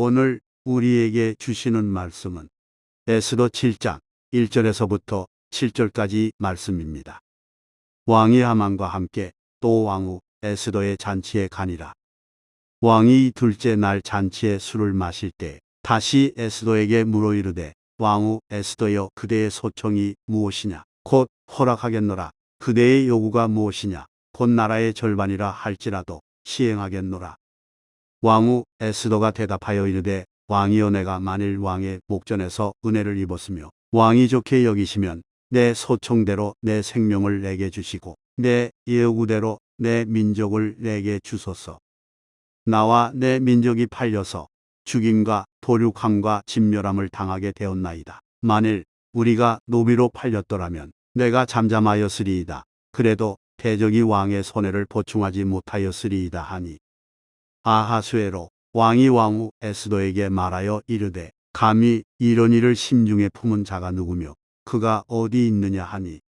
오늘 우리에게 주시는 말씀은 에스더 7장 1절에서부터 7절까지 말씀입니다. 왕이 하만과 함께 또 왕후 에스더의 잔치에 가니라. 왕이 둘째 날 잔치에 술을 마실 때 다시 에스더에게 물어 이르되 왕후 에스더여 그대의 소청이 무엇이냐 곧 허락하겠노라. 그대의 요구가 무엇이냐 곧 나라의 절반이라 할지라도 시행하겠노라. 왕후 에스더가 대답하여 이르되 왕이여 내가 만일 왕의 목전에서 은혜를 입었으며 왕이 좋게 여기시면 내 소청대로 내 생명을 내게 주시고 내 예우대로 내 민족을 내게 주소서. 나와 내 민족이 팔려서 죽임과 도륙함과 진멸함을 당하게 되었나이다. 만일 우리가 노비로 팔렸더라면 내가 잠잠하였으리이다. 그래도 대적이 왕의 손해를 보충하지 못하였으리이다 하니 아하수에로 왕이 왕후 에스더에게 말하여 이르되 감히 이런 일을 심중에 품은 자가 누구며 그가 어디 있느냐 하니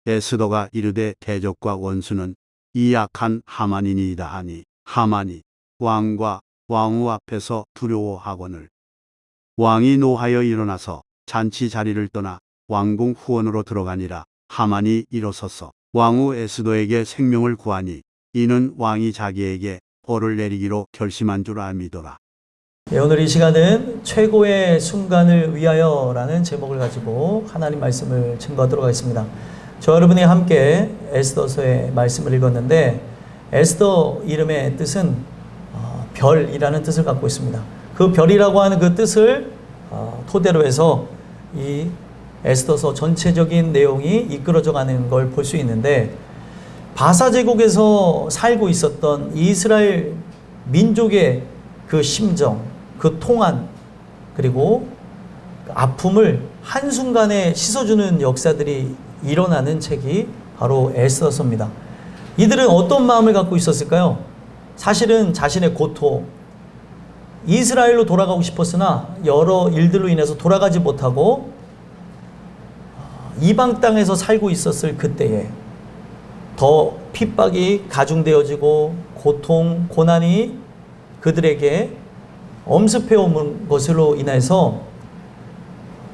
에스더가 이르되 대적과 원수는 이 악한 하만이니이다 하니 하만이 왕과 왕후 앞에서 두려워하거늘 왕이 노하여 일어나서 잔치 자리를 떠나 왕궁 후원으로 들어가니라. 하만이 일어서서 왕후 에스더에게 생명을 구하니 이는 왕이 자기에게 벌을 내리기로 결심한 줄 알미더라. 오늘 이 시간은 최고의 순간을 위하여라는 제목을 가지고 하나님 말씀을 증거하도록 하겠습니다. 저 여러분이 함께 에스더서의 말씀을 읽었는데 에스더 이름의 뜻은 별이라는 뜻을 갖고 있습니다. 그 별이라고 하는 그 뜻을 토대로 해서 이 에스더서 전체적인 내용이 이끌어져 가는 걸 볼 수 있는데 바사 제국에서 살고 있었던 이스라엘 민족의 그 심정, 그 통한, 그리고 그 아픔을 한순간에 씻어주는 역사들이 일어나는 책이 바로 에스더서입니다. 이들은 어떤 마음을 갖고 있었을까요? 사실은 자신의 고통, 이스라엘로 돌아가고 싶었으나 여러 일들로 인해서 돌아가지 못하고 이방 땅에서 살고 있었을 그때에 더 핍박이 가중되어지고 고통, 고난이 그들에게 엄습해 온 것으로 인해서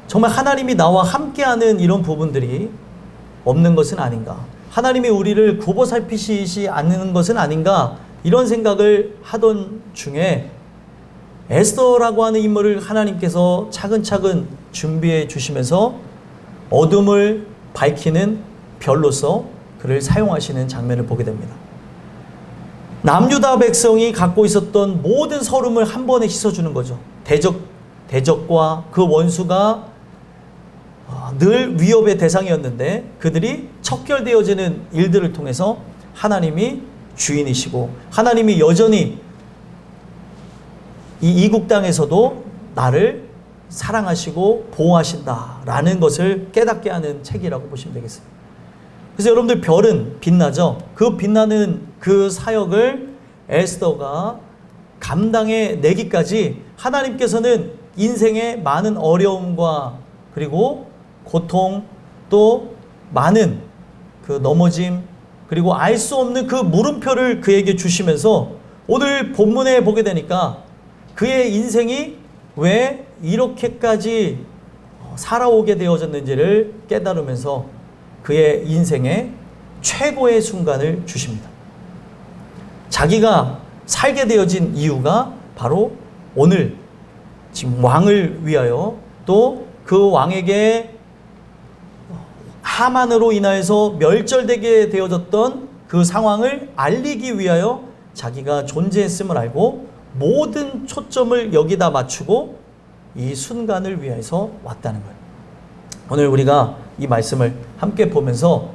정말 하나님이 나와 함께하는 이런 부분들이 없는 것은 아닌가, 하나님이 우리를 굽어 살피시지 않는 것은 아닌가, 이런 생각을 하던 중에 에스더라고 하는 인물을 하나님께서 차근차근 준비해 주시면서 어둠을 밝히는 별로서 그를 사용하시는 장면을 보게 됩니다. 남유다 백성이 갖고 있었던 모든 서름을 한 번에 씻어주는 거죠. 대적과 그 원수가 늘 위협의 대상이었는데 그들이 척결되어지는 일들을 통해서 하나님이 주인이시고 하나님이 여전히 이 이국 땅에서도 나를 사랑하시고 보호하신다라는 것을 깨닫게 하는 책이라고 보시면 되겠습니다. 그래서 여러분들 별은 빛나죠. 그 빛나는 그 사역을 에스더가 감당해 내기까지 하나님께서는 인생의 많은 어려움과 그리고 고통 또 많은 그 넘어짐 그리고 알 수 없는 그 물음표를 그에게 주시면서 오늘 본문에 보게 되니까 그의 인생이 왜 이렇게까지 살아오게 되어졌는지를 깨달으면서 그의 인생의 최고의 순간을 주십니다. 자기가 살게 되어진 이유가 바로 오늘 지금 왕을 위하여 또 그 왕에게 하만으로 인하여서 멸절되게 되어졌던 그 상황을 알리기 위하여 자기가 존재했음을 알고 모든 초점을 여기다 맞추고 이 순간을 위해서 왔다는 거예요. 오늘 우리가 이 말씀을 함께 보면서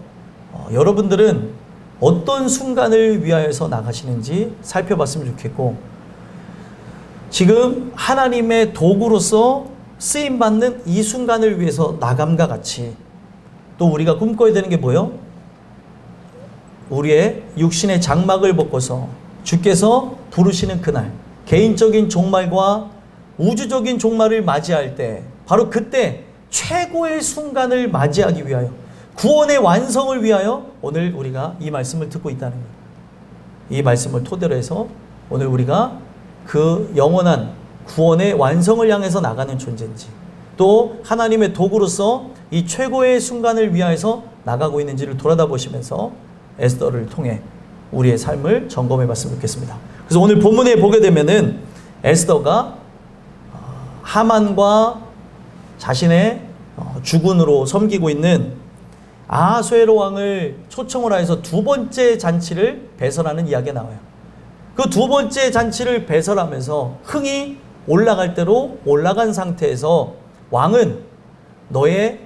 여러분들은 어떤 순간을 위하여서 나가시는지 살펴봤으면 좋겠고, 지금 하나님의 도구로서 쓰임받는 이 순간을 위해서 나감과 같이 또 우리가 꿈꿔야 되는 게 뭐예요? 우리의 육신의 장막을 벗고서 주께서 부르시는 그날, 개인적인 종말과 우주적인 종말을 맞이할 때, 바로 그때 최고의 순간을 맞이하기 위하여, 구원의 완성을 위하여 오늘 우리가 이 말씀을 듣고 있다는 거예요. 이 말씀을 토대로 해서 오늘 우리가 그 영원한 구원의 완성을 향해서 나가는 존재인지, 또 하나님의 도구로서 이 최고의 순간을 위하여서 나가고 있는지를 돌아다보시면서 에스더를 통해 우리의 삶을 점검해 봤으면 좋겠습니다. 그래서 오늘 본문에 보게 되면은 에스더가 하만과 자신의 주군으로 섬기고 있는 아하수에로 왕을 초청을 하여서 두 번째 잔치를 배설하는 이야기가 나와요. 그 두 번째 잔치를 배설하면서 흥이 올라갈 대로 올라간 상태에서 왕은 너의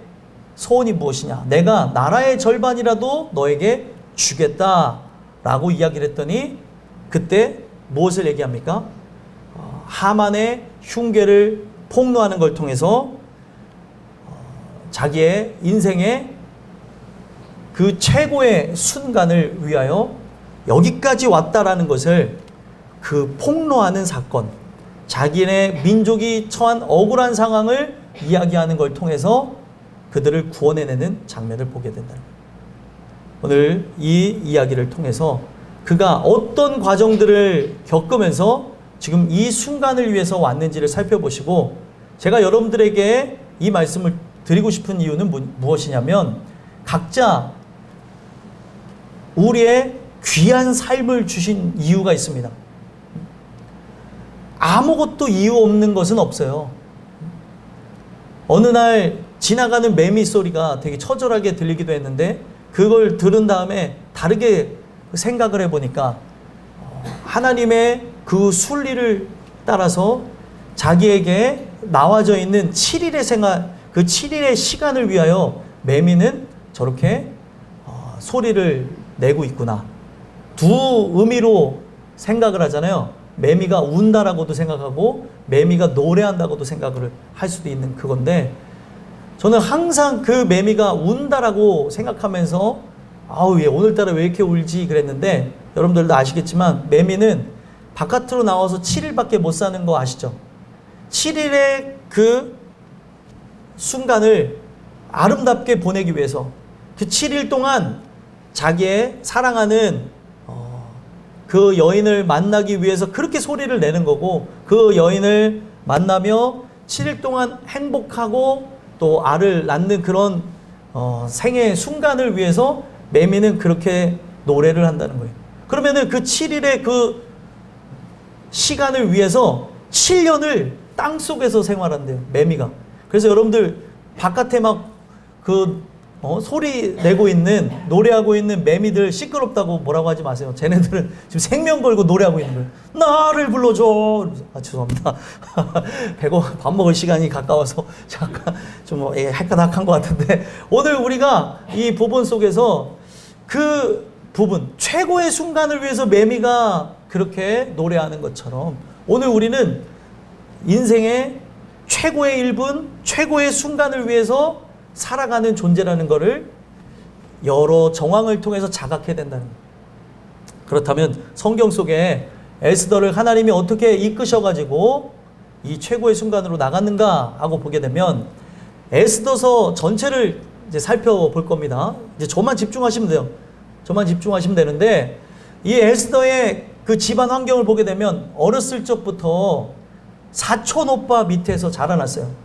소원이 무엇이냐? 내가 나라의 절반이라도 너에게 주겠다라고 이야기를 했더니 그때 무엇을 얘기합니까? 하만의 흉계를 폭로하는 걸 통해서 자기의 인생의 그 최고의 순간을 위하여 여기까지 왔다라는 것을 그 폭로하는 사건, 자기네 민족이 처한 억울한 상황을 이야기하는 걸 통해서 그들을 구원해내는 장면을 보게 된다. 오늘 이 이야기를 통해서 그가 어떤 과정들을 겪으면서 지금 이 순간을 위해서 왔는지를 살펴보시고, 제가 여러분들에게 이 말씀을 드리고 싶은 이유는 무엇이냐면, 각자 우리의 귀한 삶을 주신 이유가 있습니다. 아무것도 이유 없는 것은 없어요. 어느 날 지나가는 매미 소리가 되게 처절하게 들리기도 했는데, 그걸 들은 다음에 다르게 생각을 해보니까 하나님의 그 순리를 따라서 자기에게 나와져 있는 7일의 생활, 그 7일의 시간을 위하여 매미는 저렇게 소리를 내고 있구나. 두 의미로 생각을 하잖아요. 매미가 운다라고도 생각하고 매미가 노래한다고도 생각을 할 수도 있는 그건데, 저는 항상 그 매미가 운다라고 생각하면서 아우 얘 오늘따라 왜 이렇게 울지 그랬는데, 여러분들도 아시겠지만 매미는 바깥으로 나와서 7일밖에 못 사는 거 아시죠? 7일의 그 순간을 아름답게 보내기 위해서 그 7일 동안 자기의 사랑하는 그 여인을 만나기 위해서 그렇게 소리를 내는 거고, 그 여인을 만나며 7일 동안 행복하고 또 알을 낳는 그런 생의 순간을 위해서 매미는 그렇게 노래를 한다는 거예요. 그러면은 그 7일의 그 시간을 위해서 7년을 땅 속에서 생활한대요, 매미가. 그래서 여러분들 바깥에 막 소리 내고 있는, 노래하고 있는 매미들 시끄럽다고 뭐라고 하지 마세요. 쟤네들은 지금 생명 걸고 노래하고 있는 거예요. 나를 불러줘. 죄송합니다. 밥 먹을 시간이 가까워서 잠깐 좀 헷갈락한 것 같은데, 오늘 우리가 이 부분 속에서 그 부분, 최고의 순간을 위해서 매미가 그렇게 노래하는 것처럼 오늘 우리는 인생의 최고의 1분, 최고의 순간을 위해서 살아가는 존재라는 것을 여러 정황을 통해서 자각해야 된다는 거예요. 그렇다면 성경 속에 에스더를 하나님이 어떻게 이끄셔가지고 이 최고의 순간으로 나갔는가 하고 보게 되면, 에스더서 전체를 이제 살펴볼 겁니다. 이제 저만 집중하시면 돼요. 저만 집중하시면 되는데, 이 에스더의 그 집안 환경을 보게 되면 어렸을 적부터 사촌 오빠 밑에서 자라났어요.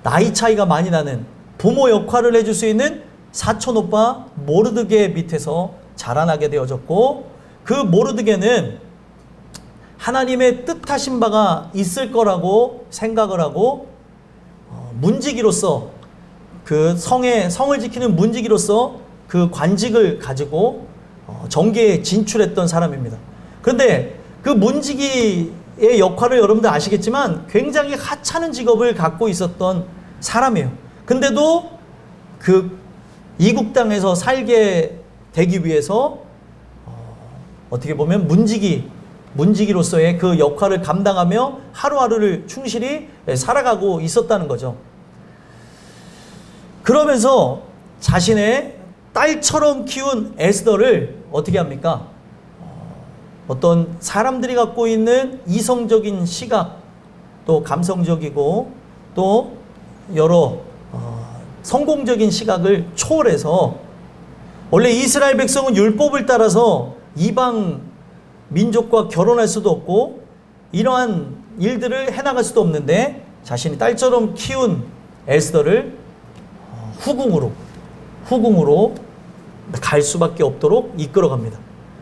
나이 차이가 많이 나는 부모 역할을 해줄 수 있는 사촌 오빠 모르드게 밑에서 자라나게 되어졌고, 그 모르드게는 하나님의 뜻하신 바가 있을 거라고 생각을 하고 문지기로서, 그 성을 지키는 문지기로서 그 관직을 가지고 정계에 진출했던 사람입니다. 그런데 그 문지기의 역할을 여러분들 아시겠지만 굉장히 하찮은 직업을 갖고 있었던 사람이에요. 근데도 그 이국 땅에서 살게 되기 위해서 어떻게 보면 문지기로서의 그 역할을 감당하며 하루하루를 충실히 살아가고 있었다는 거죠. 그러면서 자신의 딸처럼 키운 에스더를 어떻게 합니까? 어떤 사람들이 갖고 있는 이성적인 시각, 또 감성적이고 또 여러 성공적인 시각을 초월해서, 원래 이스라엘 백성은 율법을 따라서 이방 민족과 결혼할 수도 없고 이러한 일들을 해나갈 수도 없는데 자신이 딸처럼 키운 에스더를 후궁으로 갈 수밖에 없도록 이끌어갑니다.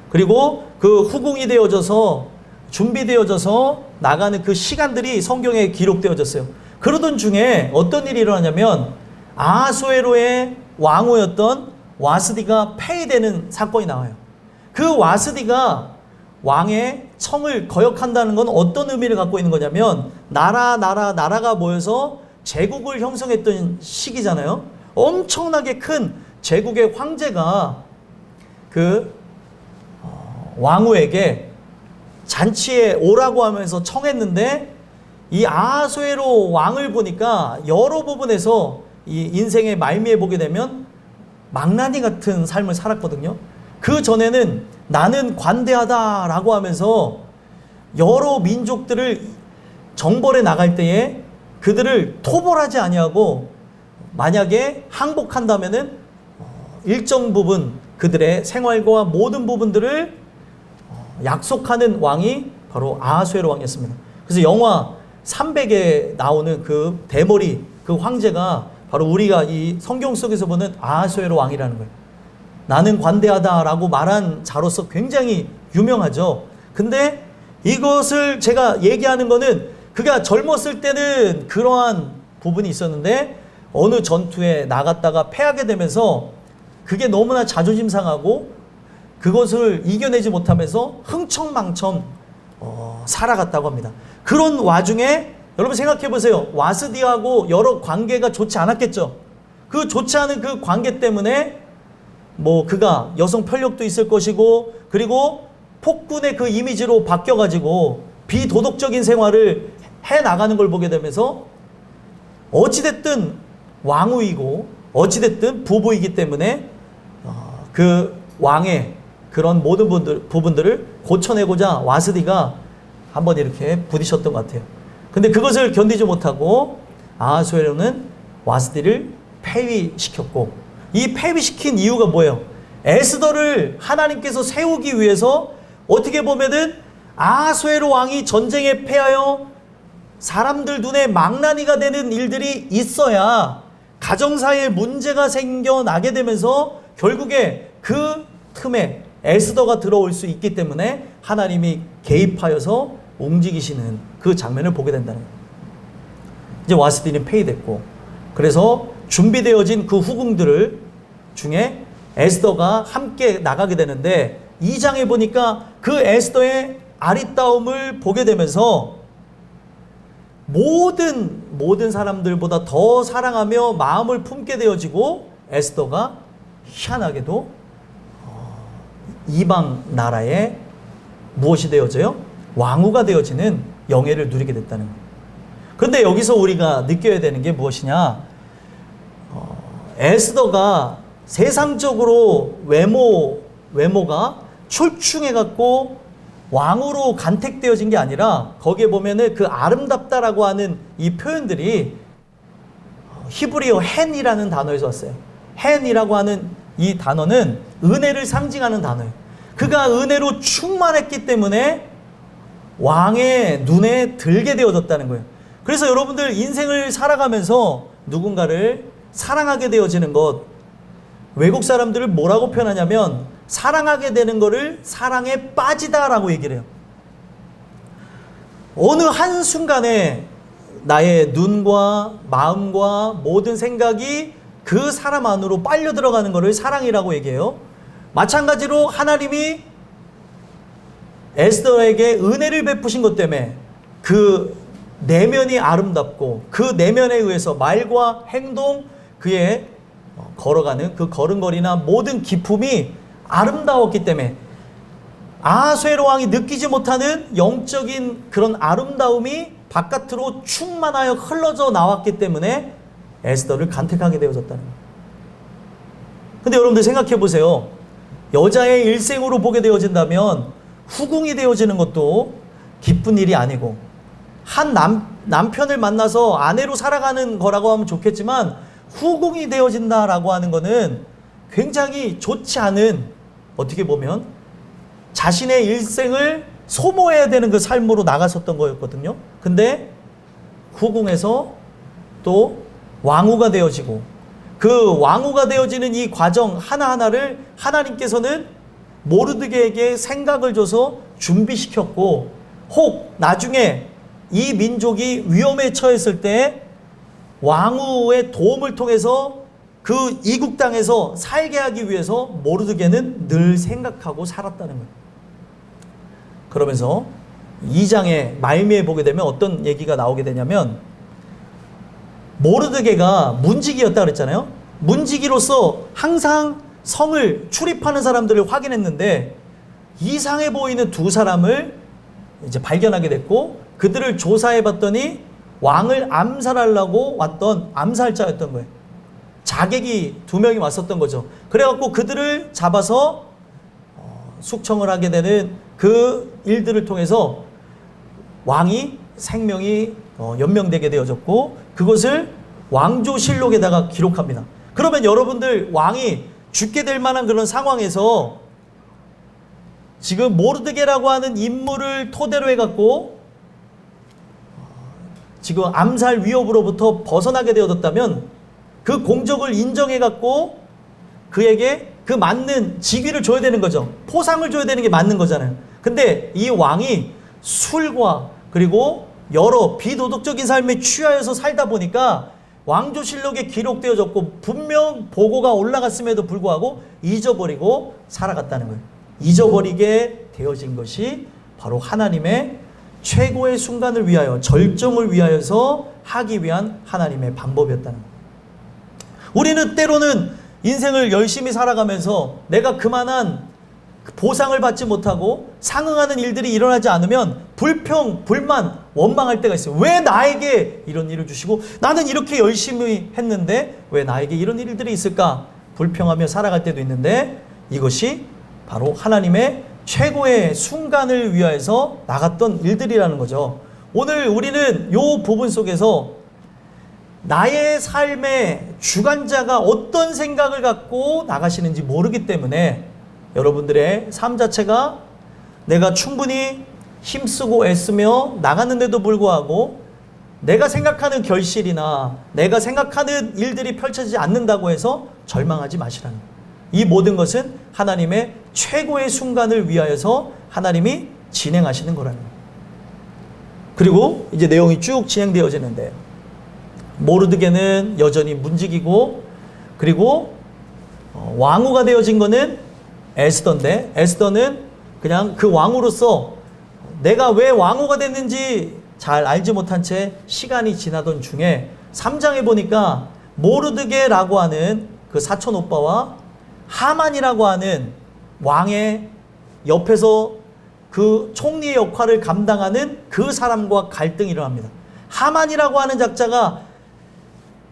그리고 그 후궁이 되어져서 준비되어져서 나가는 그 시간들이 성경에 기록되어졌어요. 그러던 중에 어떤 일이 일어나냐면 아하수에로의 왕후였던 와스디가 폐위되는 사건이 나와요. 그 와스디가 왕의 청을 거역한다는 건 어떤 의미를 갖고 있는 거냐면 나라가 모여서 제국을 형성했던 시기잖아요. 엄청나게 큰 제국의 황제가 그 왕후에게 잔치에 오라고 하면서 청했는데 이 아하수에로 왕을 보니까 여러 부분에서 이 인생의 말미에 보게 되면 망나니 같은 삶을 살았거든요. 그 전에는 나는 관대하다라고 하면서 여러 민족들을 정벌해 나갈 때에 그들을 토벌하지 아니하고 만약에 항복한다면은 일정 부분 그들의 생활과 모든 부분들을 약속하는 왕이 바로 아하수에로 왕이었습니다. 그래서 영화 300에 나오는 그 대머리 그 황제가 바로 우리가 이 성경 속에서 보는 아하수에로 왕이라는 거예요. 나는 관대하다라고 말한 자로서 굉장히 유명하죠. 근데 이것을 제가 얘기하는 거는 그가 젊었을 때는 그러한 부분이 있었는데 어느 전투에 나갔다가 패하게 되면서 그게 너무나 자존심 상하고 그것을 이겨내지 못하면서 흥청망청 살아갔다고 합니다. 그런 와중에 여러분 생각해 보세요. 와스디하고 여러 관계가 좋지 않았겠죠. 그 좋지 않은 그 관계 때문에 뭐 그가 여성 편력도 있을 것이고 그리고 폭군의 그 이미지로 바뀌어가지고 비도덕적인 생활을 해 나가는 걸 보게 되면서 어찌됐든 왕후이고 어찌됐든 부부이기 때문에 그 왕의 그런 모든 부분들을 고쳐내고자 와스디가 한번 이렇게 부딪혔던 것 같아요. 근데 그것을 견디지 못하고 아하수에로는 와스디를 폐위시켰고 이 폐위시킨 이유가 뭐예요? 에스더를 하나님께서 세우기 위해서 어떻게 보면은 아하수에로 왕이 전쟁에 패하여 사람들 눈에 망나니가 되는 일들이 있어야 가정사에 문제가 생겨나게 되면서 결국에 그 틈에 에스더가 들어올 수 있기 때문에 하나님이 개입하여서 움직이시는 그 장면을 보게 된다는 거예요. 이제 와스디는 폐위됐고 그래서 준비되어진 그 후궁들 중에 에스더가 함께 나가게 되는데 2장에 보니까 그 에스더의 아리따움을 보게 되면서 모든 사람들보다 더 사랑하며 마음을 품게 되어지고 에스더가 희한하게도 이방 나라에 무엇이 되어져요? 왕후가 되어지는 영예를 누리게 됐다는 거예요. 그런데 여기서 우리가 느껴야 되는 게 무엇이냐? 에스더가 세상적으로 외모가 출중해갖고 왕으로 간택되어진 게 아니라 거기에 보면은 그 아름답다라고 하는 이 표현들이 히브리어 헨이라는 단어에서 왔어요. 헨이라고 하는 이 단어는 은혜를 상징하는 단어예요. 그가 은혜로 충만했기 때문에 왕의 눈에 들게 되어졌다는 거예요. 그래서 여러분들 인생을 살아가면서 누군가를 사랑하게 되어지는 것, 외국 사람들을 뭐라고 표현하냐면 사랑하게 되는 거를 사랑에 빠지다라고 얘기를 해요. 어느 한순간에 나의 눈과 마음과 모든 생각이 그 사람 안으로 빨려 들어가는 것을 사랑이라고 얘기해요. 마찬가지로 하나님이 에스더에게 은혜를 베푸신 것 때문에 그 내면이 아름답고 그 내면에 의해서 말과 행동, 그의 걸어가는 그 걸음걸이나 모든 기품이 아름다웠기 때문에 아하수에로 왕이 느끼지 못하는 영적인 그런 아름다움이 바깥으로 충만하여 흘러져 나왔기 때문에 에스더를 간택하게 되어졌다는 거예요. 근데 여러분들 생각해 보세요. 여자의 일생으로 보게 되어진다면 후궁이 되어지는 것도 기쁜 일이 아니고 한 남편을 만나서 아내로 살아가는 거라고 하면 좋겠지만 후궁이 되어진다라고 하는 거는 굉장히 좋지 않은, 어떻게 보면 자신의 일생을 소모해야 되는 그 삶으로 나갔었던 거였거든요. 근데 후궁에서 또 왕후가 되어지고, 그 왕후가 되어지는 이 과정 하나하나를 하나님께서는 모르드게에게 생각을 줘서 준비시켰고, 혹 나중에 이 민족이 위험에 처했을 때 왕후의 도움을 통해서 그 이국 땅에서 살게 하기 위해서 모르드게는 늘 생각하고 살았다는 거예요. 그러면서 2장의 말미에 보게 되면 어떤 얘기가 나오게 되냐면, 모르드게가 문지기였다 그랬잖아요. 문지기로서 항상 성을 출입하는 사람들을 확인했는데 이상해 보이는 두 사람을 이제 발견하게 됐고, 그들을 조사해 봤더니 왕을 암살하려고 왔던 암살자였던 거예요. 자객이 2명이 왔었던 거죠. 그래갖고 그들을 잡아서 숙청을 하게 되는 그 일들을 통해서 왕이 생명이 연명되게 되어졌고, 그것을 왕조실록에다가 기록합니다. 그러면 여러분들, 왕이 죽게 될 만한 그런 상황에서 지금 모르드게라고 하는 인물을 토대로 해갖고 지금 암살 위협으로부터 벗어나게 되어졌다면 그 공적을 인정해갖고 그에게 그 맞는 직위를 줘야 되는 거죠. 포상을 줘야 되는 게 맞는 거잖아요. 근데 이 왕이 술과 그리고 여러 비도덕적인 삶에 취하여서 살다 보니까 왕조실록에 기록되어졌고 분명 보고가 올라갔음에도 불구하고 잊어버리고 살아갔다는 거예요. 잊어버리게 되어진 것이 바로 하나님의 최고의 순간을 위하여, 절정을 위하여서 하기 위한 하나님의 방법이었다는 거예요. 우리는 때로는 인생을 열심히 살아가면서 내가 그만한 보상을 받지 못하고 상응하는 일들이 일어나지 않으면 불평, 불만, 원망할 때가 있어요. 왜 나에게 이런 일을 주시고 나는 이렇게 열심히 했는데 왜 나에게 이런 일들이 있을까? 불평하며 살아갈 때도 있는데, 이것이 바로 하나님의 최고의 순간을 위하여서 나갔던 일들이라는 거죠. 오늘 우리는 이 부분 속에서 나의 삶의 주관자가 어떤 생각을 갖고 나가시는지 모르기 때문에 여러분들의 삶 자체가 내가 충분히 힘쓰고 애쓰며 나갔는데도 불구하고 내가 생각하는 결실이나 내가 생각하는 일들이 펼쳐지지 않는다고 해서 절망하지 마시라는 거예요. 이 모든 것은 하나님의 최고의 순간을 위하여서 하나님이 진행하시는 거라는 거예요. 그리고 이제 내용이 쭉 진행되어지는데, 모르드게는 여전히 문지기고, 그리고 왕후가 되어진 거는 에스더인데, 에스더는 그냥 그 왕으로서 내가 왜 왕후가 됐는지 잘 알지 못한 채 시간이 지나던 중에 3장에 보니까 모르드게라고 하는 그 사촌 오빠와 하만이라고 하는 왕의 옆에서 그 총리의 역할을 감당하는 그 사람과 갈등이 일어납니다. 하만이라고 하는 작자가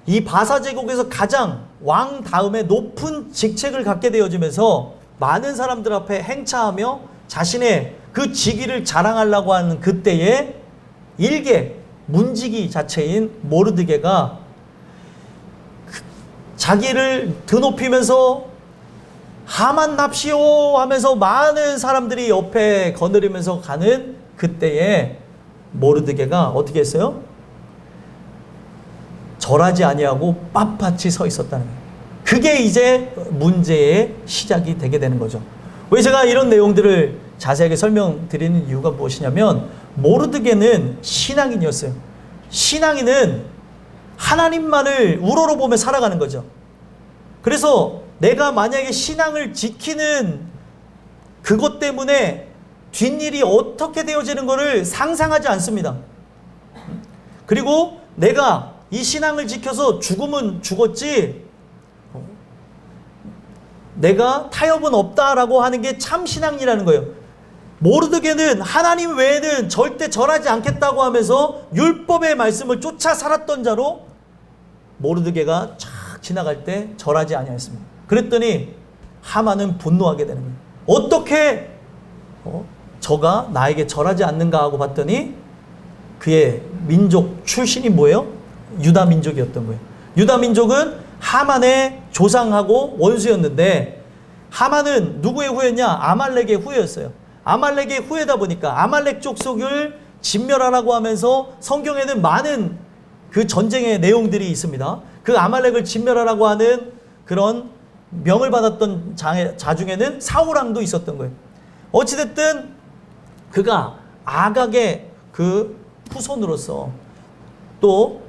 이 바사 제국에서 가장 왕 다음에 높은 직책을 갖게 되어지면서 많은 사람들 앞에 행차하며 자신의 그 직위를 자랑하려고 하는 그때에 일개 문지기 자체인 모르드게가 자기를 드높이면서 하만 납시오 하면서 많은 사람들이 옆에 거느리면서 가는 그때에 모르드게가 어떻게 했어요? 절하지 아니하고 빳빳이 서 있었다는 거예요. 그게 이제 문제의 시작이 되게 되는 거죠. 왜 제가 이런 내용들을 자세하게 설명드리는 이유가 무엇이냐면, 모르드게는 신앙인이었어요. 신앙인은 하나님만을 우러러보며 살아가는 거죠. 그래서 내가 만약에 신앙을 지키는 그것 때문에 뒷일이 어떻게 되어지는 것을 상상하지 않습니다. 그리고 내가 이 신앙을 지켜서 죽으면 죽었지 내가 타협은 없다라고 하는 게 참 신앙이라는 거예요. 모르드게는 하나님 외에는 절대 절하지 않겠다고 하면서 율법의 말씀을 쫓아 살았던 자로 모르드게가 쫙 지나갈 때 절하지 아니하였습니다. 그랬더니 하만은 분노하게 되는 거예요. 어떻게 저가 나에게 절하지 않는가 하고 봤더니 그의 민족 출신이 뭐예요? 유다 민족이었던 거예요. 유다 민족은 하만의 조상하고 원수였는데, 하만은 누구의 후예냐? 아말렉의 후예였어요. 아말렉의 후예다 보니까 아말렉 족속을 진멸하라고 하면서 성경에는 많은 그 전쟁의 내용들이 있습니다. 그 아말렉을 진멸하라고 하는 그런 명을 받았던 자 중에는 사울왕도 있었던 거예요. 어찌됐든 그가 아각의 그 후손으로서 또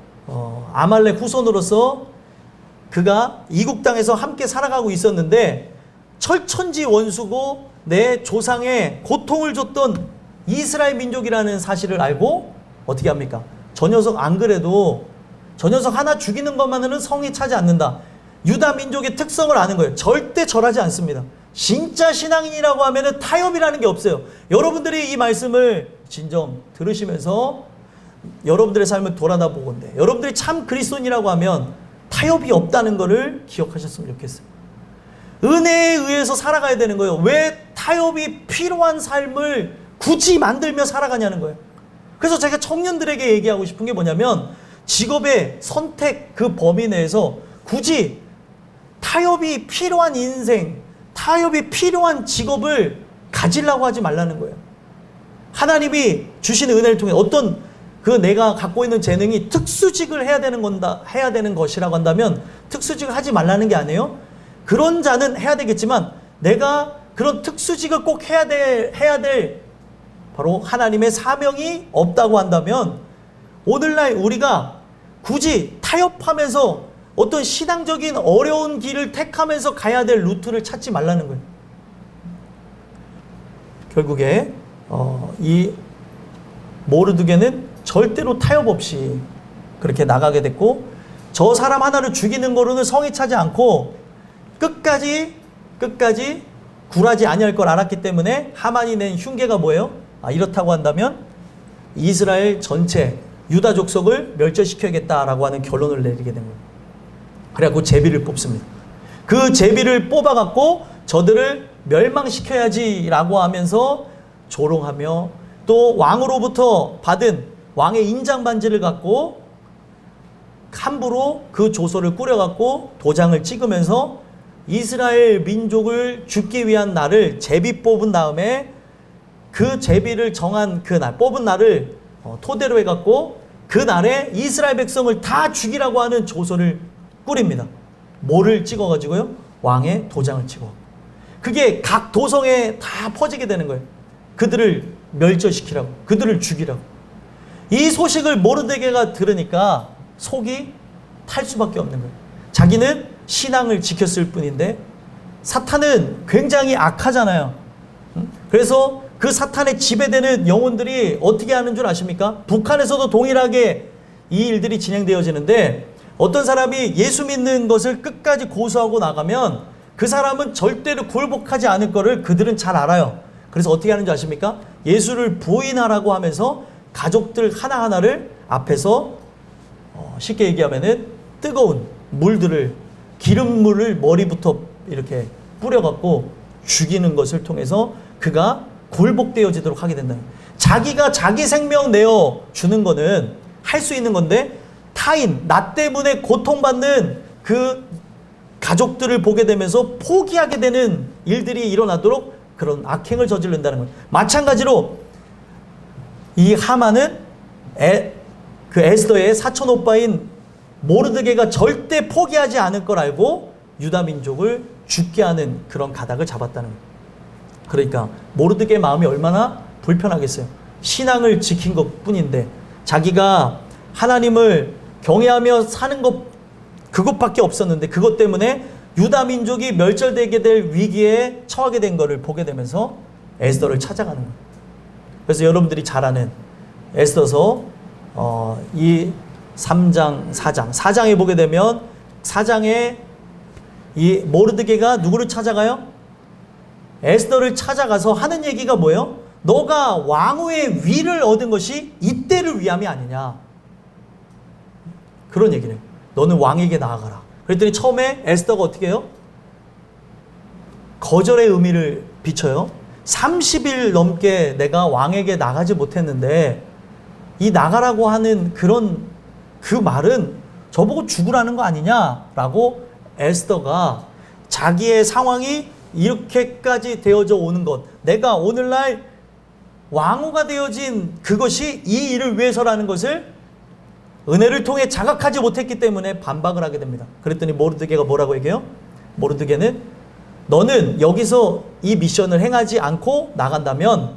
아말렉 후손으로서 그가 이국 땅에서 함께 살아가고 있었는데 철천지 원수고 내 조상의 고통을 줬던 이스라엘 민족이라는 사실을 알고 어떻게 합니까? 저 녀석 안 그래도 저 녀석 하나 죽이는 것만으로는 성이 차지 않는다. 유다 민족의 특성을 아는 거예요. 절대 절하지 않습니다. 진짜 신앙인이라고 하면은 타협이라는 게 없어요. 여러분들이 이 말씀을 진정 들으시면서 여러분들의 삶을 돌아다보건대 여러분들이 참 그리스도인이라고 하면 타협이 없다는 것을 기억하셨으면 좋겠어요. 은혜에 의해서 살아가야 되는 거예요. 왜 타협이 필요한 삶을 굳이 만들며 살아가냐는 거예요. 그래서 제가 청년들에게 얘기하고 싶은 게 뭐냐면 직업의 선택 그 범위 내에서 굳이 타협이 필요한 인생, 타협이 필요한 직업을 가지려고 하지 말라는 거예요. 하나님이 주시는 은혜를 통해 어떤 그 내가 갖고 있는 재능이 특수직을 해야 되는 것이라고 한다면 특수직을 하지 말라는 게 아니에요. 그런 자는 해야 되겠지만 내가 그런 특수직을 꼭 해야 될 바로 하나님의 사명이 없다고 한다면 오늘날 우리가 굳이 타협하면서 어떤 신앙적인 어려운 길을 택하면서 가야 될 루트를 찾지 말라는 거예요. 결국에 이 모르드게는 절대로 타협 없이 그렇게 나가게 됐고 저 사람 하나를 죽이는 거로는 성이 차지 않고 끝까지 굴하지 아니할 걸 알았기 때문에 하만이 낸 흉계가 뭐예요? 이렇다고 한다면 이스라엘 전체 유다 족속을 멸절시켜야겠다라고 하는 결론을 내리게 된 거예요. 그래갖고 제비를 뽑습니다. 그 제비를 뽑아갖고 저들을 멸망시켜야지라고 하면서 조롱하며 또 왕으로부터 받은 왕의 인장 반지를 갖고 함부로 그 조서를 꾸려갖고 도장을 찍으면서 이스라엘 민족을 죽기 위한 날을 제비 뽑은 다음에 그 제비를 정한 그 날, 뽑은 날을 토대로 해갖고 그 날에 이스라엘 백성을 다 죽이라고 하는 조서를 꾸립니다. 뭐를 찍어가지고요? 왕의 도장을 찍어. 그게 각 도성에 다 퍼지게 되는 거예요. 그들을 멸절시키라고, 그들을 죽이라고. 이 소식을 모르드게가 들으니까 속이 탈 수밖에 없는 거예요. 자기는 신앙을 지켰을 뿐인데 사탄은 굉장히 악하잖아요. 그래서 그 사탄에 지배되는 영혼들이 어떻게 하는 줄 아십니까? 북한에서도 동일하게 이 일들이 진행되어지는데 어떤 사람이 예수 믿는 것을 끝까지 고수하고 나가면 그 사람은 절대로 굴복하지 않을 거를 그들은 잘 알아요. 그래서 어떻게 하는지 아십니까? 예수를 부인하라고 하면서 가족들 하나하나를 앞에서 쉽게 얘기하면은 뜨거운 물들을 기름물을 머리부터 이렇게 뿌려갖고 죽이는 것을 통해서 그가 굴복되어지도록 하게 된다. 자기가 자기 생명 내어 주는 거는 할 수 있는 건데 타인, 나 때문에 고통받는 그 가족들을 보게 되면서 포기하게 되는 일들이 일어나도록 그런 악행을 저지른다는 거예요. 마찬가지로 이 하만은 그 에스더의 사촌 오빠인 모르드게가 절대 포기하지 않을 걸 알고 유다 민족을 죽게 하는 그런 가닥을 잡았다는 거예요. 그러니까 모르드게 마음이 얼마나 불편하겠어요. 신앙을 지킨 것 뿐인데 자기가 하나님을 경외하며 사는 것 그것밖에 없었는데 그것 때문에 유다 민족이 멸절되게 될 위기에 처하게 된 것을 보게 되면서 에스더를 찾아가는 거예요. 그래서 여러분들이 잘 아는 에스더서 이 3장, 4장에 보게 되면 4장에 이 모르드게가 누구를 찾아가요? 에스더를 찾아가서 하는 얘기가 뭐예요? 너가 왕후의 위를 얻은 것이 이때를 위함이 아니냐. 그런 얘기를 해요. 너는 왕에게 나아가라. 그랬더니 처음에 에스더가 어떻게 해요? 거절의 의미를 비춰요. 30일 넘게 내가 왕에게 나가지 못했는데 이 나가라고 하는 그런 그 말은 저보고 죽으라는 거 아니냐라고 에스더가 자기의 상황이 이렇게까지 되어져 오는 것, 내가 오늘날 왕후가 되어진 그것이 이 일을 위해서라는 것을 은혜를 통해 자각하지 못했기 때문에 반박을 하게 됩니다. 그랬더니 모르드게가 뭐라고 얘기해요? 모르드게는 너는 여기서 이 미션을 행하지 않고 나간다면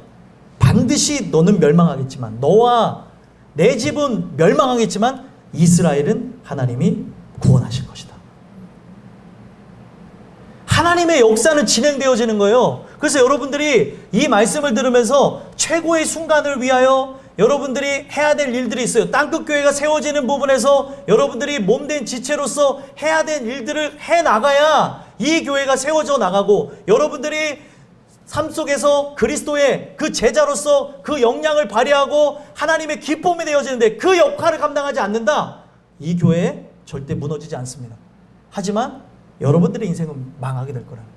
반드시 너는 멸망하겠지만, 너와 내 집은 멸망하겠지만 이스라엘은 하나님이 구원하실 것이다. 하나님의 역사는 진행되어지는 거예요. 그래서 여러분들이 이 말씀을 들으면서 최고의 순간을 위하여 여러분들이 해야 될 일들이 있어요. 땅끝 교회가 세워지는 부분에서 여러분들이 몸된 지체로서 해야 될 일들을 해나가야 이 교회가 세워져 나가고, 여러분들이 삶 속에서 그리스도의 그 제자로서 그 역량을 발휘하고 하나님의 기쁨이 되어지는데 그 역할을 감당하지 않는다, 이 교회 절대 무너지지 않습니다. 하지만 여러분들의 인생은 망하게 될 거라는 거예요.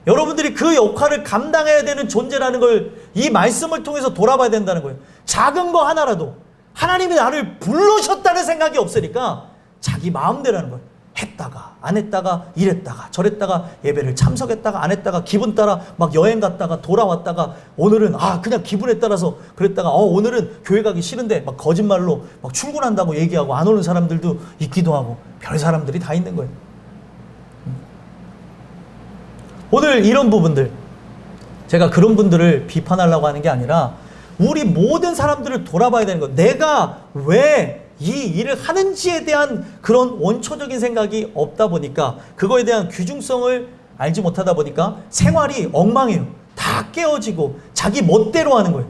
여러분들이 그 역할을 감당해야 되는 존재라는 걸 이 말씀을 통해서 돌아봐야 된다는 거예요. 작은 거 하나라도 하나님이 나를 부르셨다는 생각이 없으니까 자기 마음대로 하는 거예요. 했다가 안 했다가 이랬다가 저랬다가 예배를 참석했다가 안 했다가 기분 따라 막 여행 갔다가 돌아왔다가 오늘은 그냥 기분에 따라서 그랬다가 오늘은 교회 가기 싫은데 막 거짓말로 막 출근한다고 얘기하고 안 오는 사람들도 있기도 하고, 별 사람들이 다 있는 거예요. 오늘 이런 부분들, 제가 그런 분들을 비판하려고 하는 게 아니라 우리 모든 사람들을 돌아봐야 되는 거예요. 내가 왜 이 일을 하는지에 대한 그런 원초적인 생각이 없다 보니까, 그거에 대한 귀중성을 알지 못하다 보니까 생활이 엉망해요. 다 깨어지고 자기 멋대로 하는 거예요.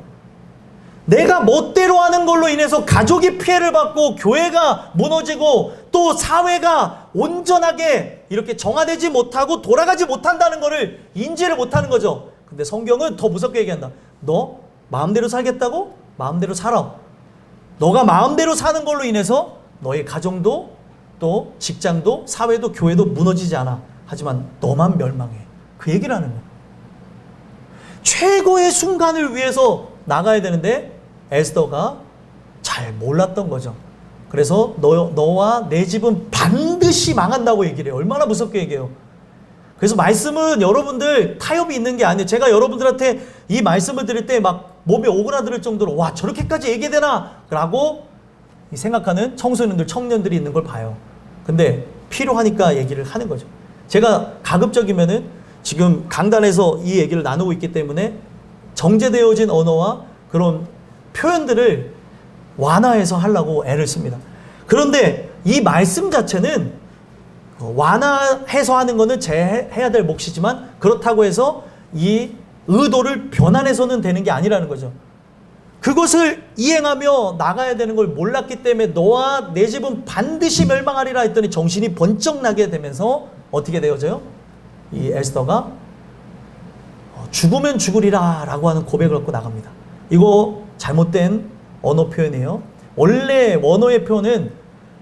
내가 멋대로 하는 걸로 인해서 가족이 피해를 받고 교회가 무너지고 또 사회가 온전하게 이렇게 정화되지 못하고 돌아가지 못한다는 것을 인지를 못하는 거죠. 근데 성경은 더 무섭게 얘기한다. 너 마음대로 살겠다고? 마음대로 살아. 너가 마음대로 사는 걸로 인해서 너의 가정도 또 직장도 사회도 교회도 무너지지 않아. 하지만 너만 멸망해. 그 얘기를 하는 거야. 최고의 순간을 위해서 나가야 되는데 에스더가 잘 몰랐던 거죠. 그래서 너와 내 집은 반드시 망한다고 얘기를 해요. 얼마나 무섭게 얘기해요. 그래서 말씀은 여러분들 타협이 있는 게 아니에요. 제가 여러분들한테 이 말씀을 드릴 때 막 몸에 오그라들 정도로 와 저렇게까지 얘기되나? 라고 생각하는 청소년들, 청년들이 있는 걸 봐요. 근데 필요하니까 얘기를 하는 거죠. 제가 가급적이면은 지금 강단에서 이 얘기를 나누고 있기 때문에 정제되어진 언어와 그런 표현들을 완화해서 하려고 애를 씁니다. 그런데 이 말씀 자체는 완화해서 하는 거는 제 해야 될 몫이지만, 그렇다고 해서 이 의도를 변환해서는 되는 게 아니라는 거죠. 그것을 이행하며 나가야 되는 걸 몰랐기 때문에 너와 내 집은 반드시 멸망하리라 했더니 정신이 번쩍 나게 되면서 어떻게 되어져요? 이 에스더가 죽으면 죽으리라 라고 하는 고백을 갖고 나갑니다. 이거 잘못된 언어 표현이에요. 원래 원어의 표현은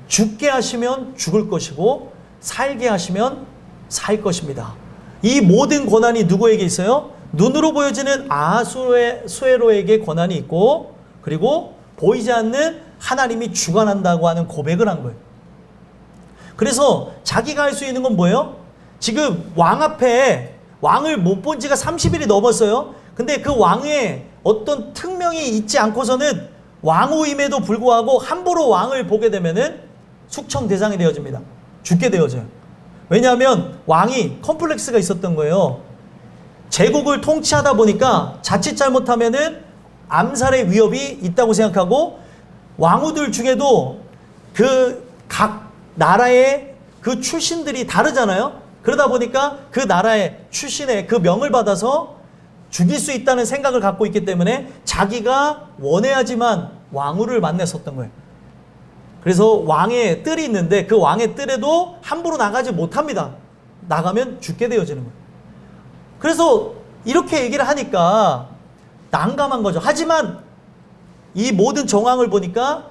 죽게 하시면 죽을 것이고 살게 하시면 살 것입니다. 이 모든 권한이 누구에게 있어요? 눈으로 보여지는 아하수에로에게 권한이 있고, 그리고 보이지 않는 하나님이 주관한다고 하는 고백을 한 거예요. 그래서 자기가 할 수 있는 건 뭐예요? 지금 왕 앞에 왕을 못 본 지가 30일이 넘었어요. 근데 그 왕의 어떤 특명이 있지 않고서는 왕후임에도 불구하고 함부로 왕을 보게 되면은 숙청 대상이 되어집니다. 죽게 되어져요. 왜냐하면 왕이 컴플렉스가 있었던 거예요. 제국을 통치하다 보니까 자칫 잘못하면은 암살의 위협이 있다고 생각하고, 왕후들 중에도 그 각 나라의 그 출신들이 다르잖아요. 그러다 보니까 그 나라의 출신의 그 명을 받아서 죽일 수 있다는 생각을 갖고 있기 때문에 자기가 원해야지만 왕후를 만났었던 거예요. 그래서 왕의 뜰이 있는데 그 왕의 뜰에도 함부로 나가지 못합니다. 나가면 죽게 되어지는 거예요. 그래서 이렇게 얘기를 하니까 난감한 거죠. 하지만 이 모든 정황을 보니까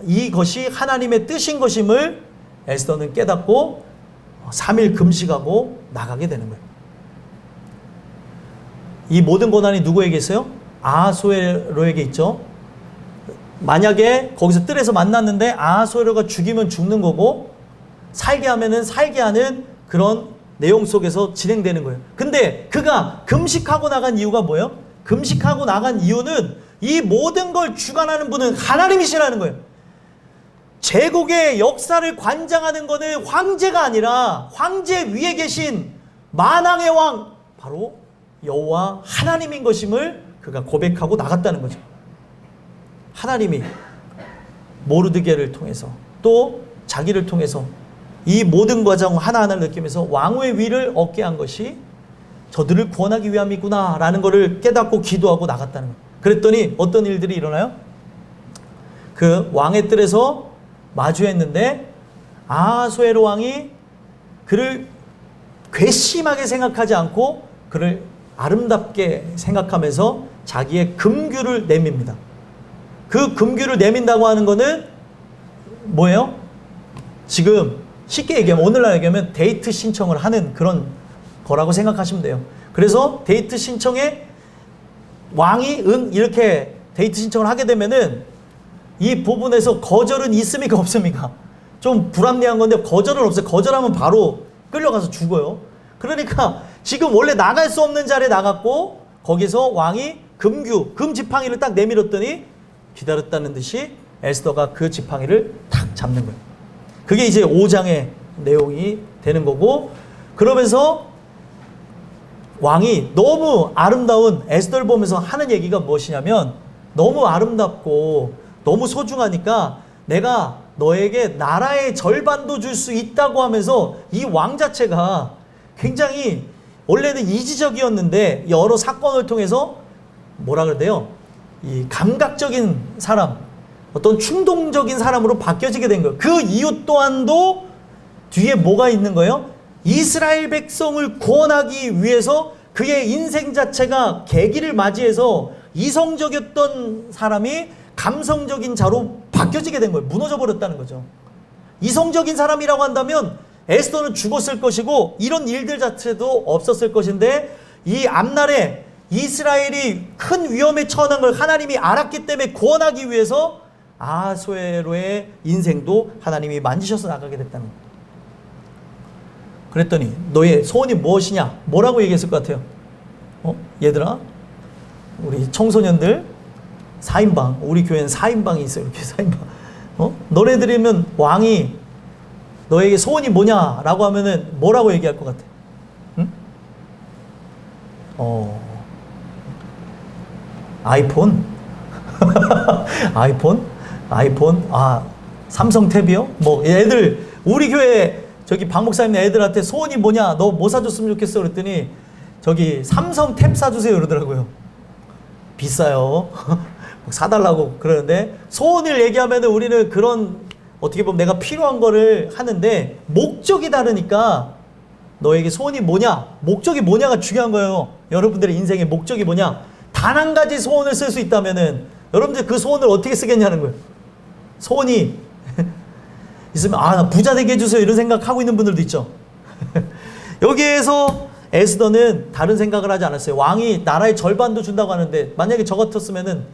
이것이 하나님의 뜻인 것임을 에스더는 깨닫고 3일 금식하고 나가게 되는 거예요. 이 모든 고난이 누구에게 있어요? 아하수에로에게 있죠. 만약에 거기서 뜰에서 만났는데 아하수에로가 죽이면 죽는 거고 살게 하면은 살게 하는 그런 내용 속에서 진행되는 거예요. 근데 그가 금식하고 나간 이유가 뭐예요? 금식하고 나간 이유는 이 모든 걸 주관하는 분은 하나님이시라는 거예요. 제국의 역사를 관장하는 것은 황제가 아니라 황제 위에 계신 만왕의 왕 바로 여호와 하나님인 것임을 그가 고백하고 나갔다는 거죠. 하나님이 모르드게를 통해서 또 자기를 통해서 이 모든 과정 하나하나를 느끼면서 왕의 위를 얻게 한 것이 저들을 구원하기 위함이구나 라는 것을 깨닫고 기도하고 나갔다는 거예요. 그랬더니 어떤 일들이 일어나요? 그 왕의 뜰에서 마주했는데 아하수에로 왕이 그를 괘씸하게 생각하지 않고 그를 아름답게 생각하면서 자기의 금규를 내밉니다. 그 금규를 내민다고 하는 것은 뭐예요? 지금 쉽게 얘기하면 오늘날 얘기하면 데이트 신청을 하는 그런 거라고 생각하시면 돼요. 그래서 데이트 신청에 왕이 응 이렇게 데이트 신청을 하게 되면은 이 부분에서 거절은 있습니까 없습니까? 좀 불합리한 건데 거절은 없어요. 거절하면 바로 끌려가서 죽어요. 그러니까 지금 원래 나갈 수 없는 자리에 나갔고 거기서 왕이 금규, 금지팡이를 딱 내밀었더니 기다렸다는 듯이 에스더가 그 지팡이를 탁 잡는 거예요. 그게 이제 5장의 내용이 되는 거고, 그러면서 왕이 너무 아름다운 에스더를 보면서 하는 얘기가 무엇이냐면 너무 아름답고 너무 소중하니까 내가 너에게 나라의 절반도 줄 수 있다고 하면서 이 왕 자체가 굉장히 원래는 이지적이었는데 여러 사건을 통해서 뭐라 그래요? 이 감각적인 사람, 어떤 충동적인 사람으로 바뀌어지게 된 거예요. 그 이유 또한도 뒤에 뭐가 있는 거예요? 이스라엘 백성을 구원하기 위해서 그의 인생 자체가 계기를 맞이해서 이성적이었던 사람이 감성적인 자로 바뀌어지게 된 거예요. 무너져 버렸다는 거죠. 이성적인 사람이라고 한다면 에스더는 죽었을 것이고 이런 일들 자체도 없었을 것인데, 이 앞날에 이스라엘이 큰 위험에 처한 걸 하나님이 알았기 때문에 구원하기 위해서 아하수에로의 인생도 하나님이 만지셔서 나가게 됐다는 거예요. 그랬더니 너의 소원이 무엇이냐? 뭐라고 얘기했을 것 같아요? 얘들아, 우리 청소년들 4인방, 우리 교회는 4인방이 있어요. 이렇게 4인방. 너네들이면 왕이 너에게 소원이 뭐냐라고 하면은 뭐라고 얘기할 것 같아? 응? 아이폰? 아이폰? 삼성 탭이요? 뭐 애들, 우리 교회 저기 박 목사님 애들한테 소원이 뭐냐? 너 뭐 사줬으면 좋겠어? 그랬더니 저기 삼성 탭 사주세요 그러더라고요. 비싸요. 사달라고 그러는데, 소원을 얘기하면 우리는 그런 어떻게 보면 내가 필요한 거를 하는데 목적이 다르니까 너에게 소원이 뭐냐? 목적이 뭐냐가 중요한 거예요. 여러분들의 인생의 목적이 뭐냐? 단 한 가지 소원을 쓸 수 있다면은 여러분들 그 소원을 어떻게 쓰겠냐는 거예요. 소원이 있으면 나 부자 되게 해주세요 이런 생각하고 있는 분들도 있죠. 여기에서 에스더는 다른 생각을 하지 않았어요. 왕이 나라의 절반도 준다고 하는데 만약에 저 같았으면은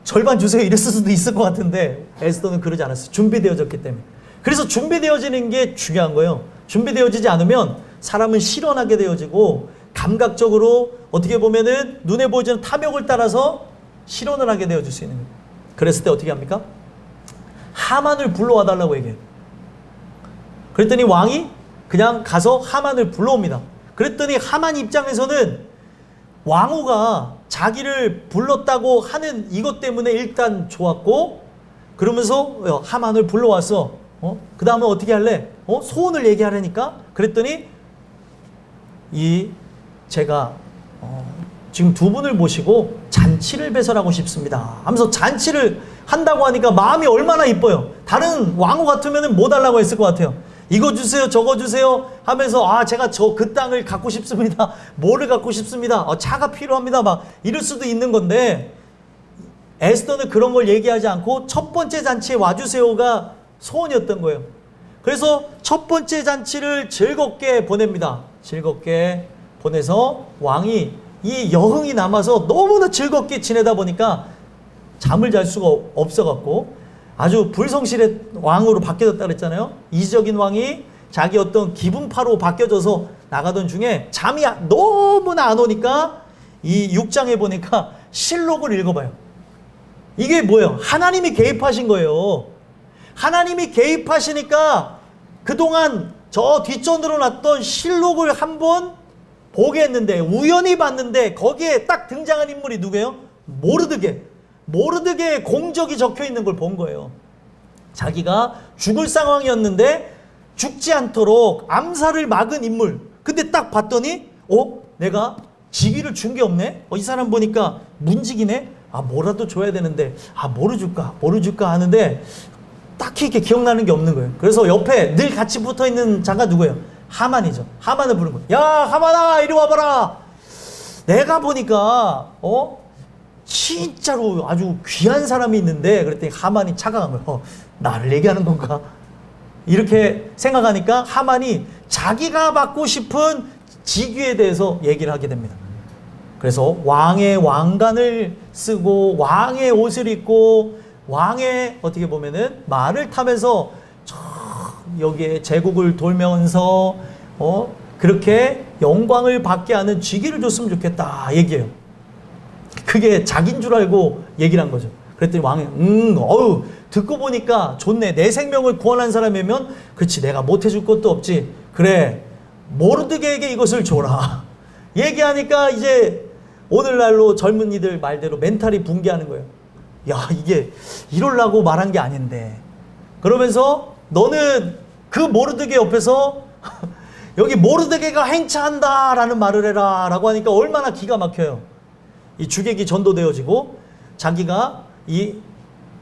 절반 주세요 이랬을 수도 있을 것 같은데 에스더는 그러지 않았어요. 준비되어졌기 때문에. 그래서 준비되어지는 게 중요한 거예요. 준비되어지지 않으면 사람은 실현하게 되어지고 감각적으로 어떻게 보면은 눈에 보이는 탐욕을 따라서 실현을 하게 되어질 수 있는 거예요. 그랬을 때 어떻게 합니까? 하만을 불러와 달라고 얘기해요. 그랬더니 왕이 그냥 가서 하만을 불러옵니다. 그랬더니 하만 입장에서는 왕후가 자기를 불렀다고 하는 이것 때문에 일단 좋았고, 그러면서 하만을 불러왔어. 그 다음에 어떻게 할래? 소원을 얘기하려니까. 그랬더니 제가 지금 두 분을 모시고 잔치를 배설하고 싶습니다 하면서 잔치를 한다고 하니까 마음이 얼마나 이뻐요. 다른 왕후 같으면 뭐 달라고 했을 것 같아요. 이거 주세요 저거 주세요 하면서 제가 그 땅을 갖고 싶습니다, 뭐를 갖고 싶습니다, 차가 필요합니다 막 이럴 수도 있는 건데, 에스더는 그런 걸 얘기하지 않고 첫 번째 잔치에 와주세요가 소원이었던 거예요. 그래서 첫 번째 잔치를 즐겁게 보냅니다. 즐겁게 보내서 왕이 이 여흥이 남아서 너무나 즐겁게 지내다 보니까 잠을 잘 수가 없어갖고 아주 불성실의 왕으로 바뀌어졌다 그랬잖아요. 이지적인 왕이 자기 어떤 기분파로 바뀌어져서 나가던 중에 잠이 너무나 안 오니까 이 6장에 보니까 실록을 읽어봐요. 이게 뭐예요? 하나님이 개입하신 거예요. 하나님이 개입하시니까 그동안 저 뒷전으로 놨던 실록을 한번 보게 했는데, 우연히 봤는데 거기에 딱 등장한 인물이 누구예요? 모르드게. 모르드게의 공적이 적혀 있는 걸 본 거예요. 자기가 죽을 상황이었는데 죽지 않도록 암살을 막은 인물. 근데 딱 봤더니 내가 직위를 준 게 없네? 이 사람 보니까 문직이네? 뭐라도 줘야 되는데 뭐를 줄까 하는데 딱히 이렇게 기억나는 게 없는 거예요. 그래서 옆에 늘 같이 붙어있는 자가 누구예요? 하만이죠. 하만을 부른 거예요. 야, 하만아, 이리 와봐라. 내가 보니까 진짜로 아주 귀한 사람이 있는데, 그랬더니 하만이 착각한 거예요. 나를 얘기하는 건가? 이렇게 생각하니까 하만이 자기가 받고 싶은 직위에 대해서 얘기를 하게 됩니다. 그래서 왕의 왕관을 쓰고 왕의 옷을 입고 왕의 어떻게 보면은 말을 타면서 여기에 제국을 돌면서 그렇게 영광을 받게 하는 직위를 줬으면 좋겠다 얘기해요. 그게 자기인 줄 알고 얘기를 한 거죠. 그랬더니 왕이 듣고 보니까 좋네. 내 생명을 구원한 사람이면 그렇지, 내가 못해줄 것도 없지. 그래, 모르드게에게 이것을 줘라. 얘기하니까 이제 오늘날로 젊은이들 말대로 멘탈이 붕괴하는 거예요. 야, 이게 이러려고 말한 게 아닌데. 그러면서 너는 그 모르드게 옆에서 여기 모르드게가 행차한다라는 말을 해라 라고 하니까 얼마나 기가 막혀요. 이 주객이 전도되어지고 자기가 이